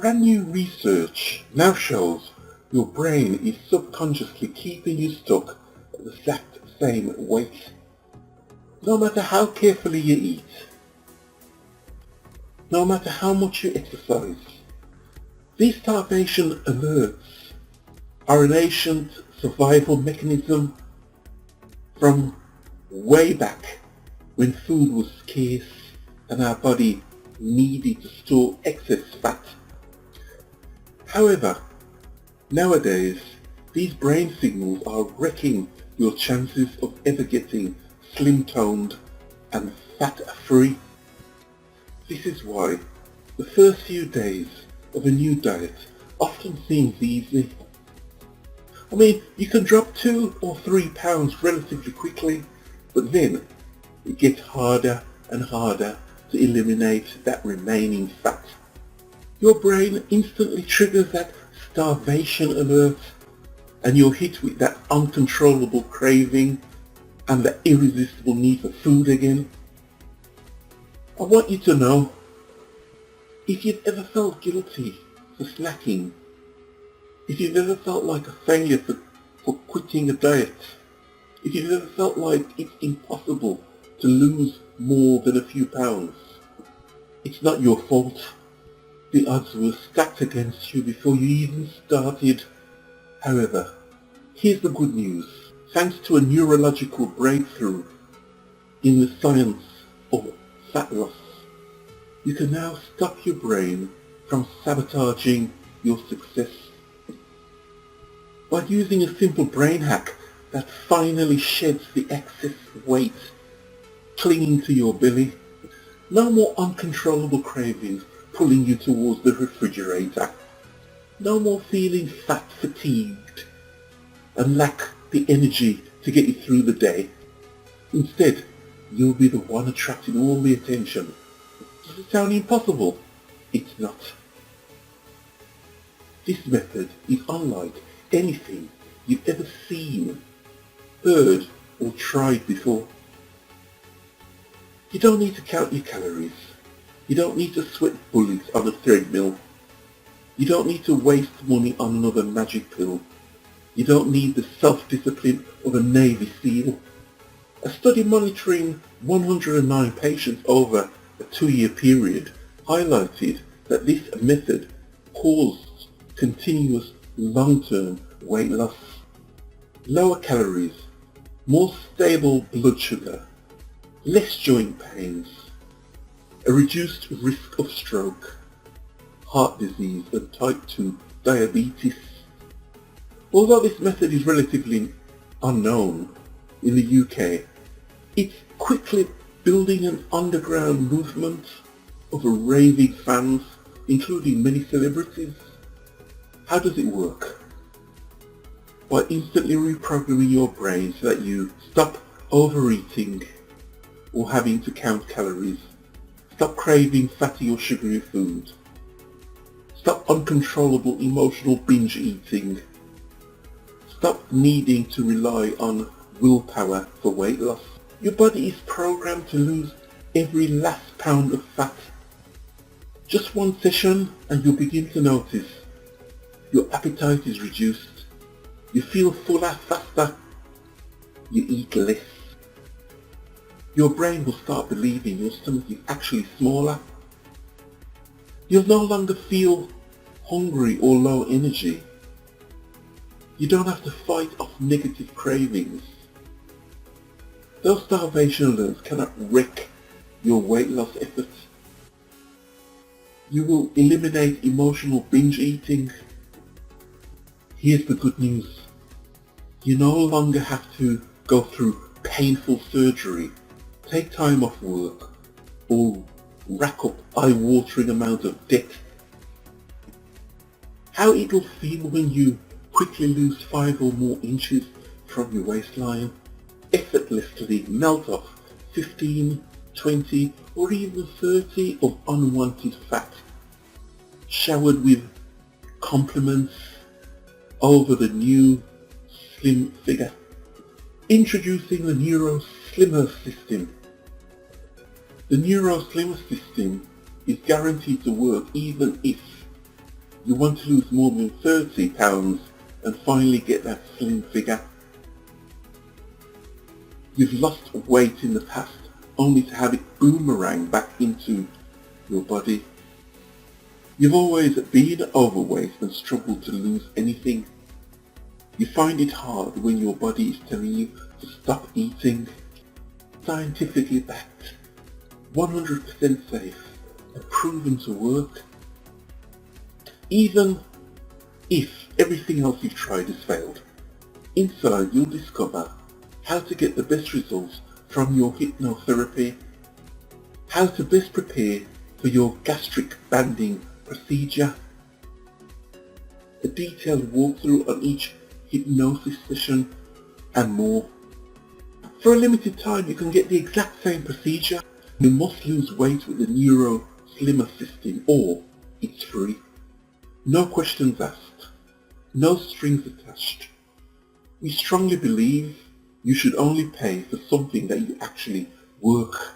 Brand new research now shows your brain is subconsciously keeping you stuck at the exact same weight. No matter how carefully you eat, no matter how much you exercise, these starvation alerts are an ancient survival mechanism from way back when food was scarce and our body needed to store excess fat. However, nowadays, these brain signals are wrecking your chances of ever getting slim-toned and fat-free. This is why the first few days of a new diet often seems easy. I mean, you can drop 2 or 3 pounds relatively quickly, but then it gets harder and harder to eliminate that remaining fat. Your brain instantly triggers that starvation alert and you're hit with that uncontrollable craving and the irresistible need for food again. I want you to know, if you've ever felt guilty for snacking, if you've ever felt like a failure for quitting a diet, if you've ever felt like it's impossible to lose more than a few pounds, it's not your fault. The odds were stacked against you before you even started. However, here's the good news. Thanks to a neurological breakthrough in the science of fat loss, you can now stop your brain from sabotaging your success. By using a simple brain hack that finally sheds the excess weight clinging to your belly. No more uncontrollable cravings pulling you towards the refrigerator. No more feeling fat fatigued and lack the energy to get you through the day. Instead, you'll be the one attracting all the attention. Does it sound impossible? It's not. This method is unlike anything you've ever seen, heard or tried before. You don't need to count your calories. You don't need to sweat bullets on a treadmill. You don't need to waste money on another magic pill. You don't need the self-discipline of a Navy SEAL. A study monitoring 109 patients over a 2-year period highlighted that this method caused continuous long-term weight loss, lower calories, more stable blood sugar, less joint pains, a reduced risk of stroke, heart disease and type 2 diabetes. Although this method is relatively unknown in the UK, it's quickly building an underground movement of raving fans, including many celebrities. How does it work? By instantly reprogramming your brain so that you stop overeating or having to count calories, stop craving fatty or sugary food, stop uncontrollable emotional binge eating, stop needing to rely on willpower for weight loss. Your body is programmed to lose every last pound of fat. Just one session and you'll begin to notice your appetite is reduced, you feel fuller faster, you eat less. Your brain will start believing your stomach is actually smaller. You'll no longer feel hungry or low energy. You don't have to fight off negative cravings. Those starvation alerts cannot wreck your weight loss efforts. You will eliminate emotional binge eating. Here's the good news. You no longer have to go through painful surgery, take time off work, or rack up eye-watering amount of debt. How it'll feel when you quickly lose 5 or more inches from your waistline, effortlessly melt off 15, 20 or even 30 of unwanted fat, showered with compliments over the new slim figure. Introducing the neuro-slimmer system. The neuro-slimmer system is guaranteed to work even if You want to lose more than 30 pounds and finally get that slim figure. You've lost weight in the past only to have it boomerang back into your body. You've always been overweight and struggled to lose anything. You find it hard when your body is telling you to stop eating. Scientifically backed, 100% safe, and proven to work. Even if everything else you've tried has failed, inside you'll discover how to get the best results from your hypnotherapy, how to best prepare for your gastric banding procedure, a detailed walkthrough on each hypnosis session, and more. For a limited time you can get the exact same procedure. You must lose weight with the neuro-slimmer system, or it's free. No questions asked, no strings attached. We strongly believe you should only pay for something that you actually work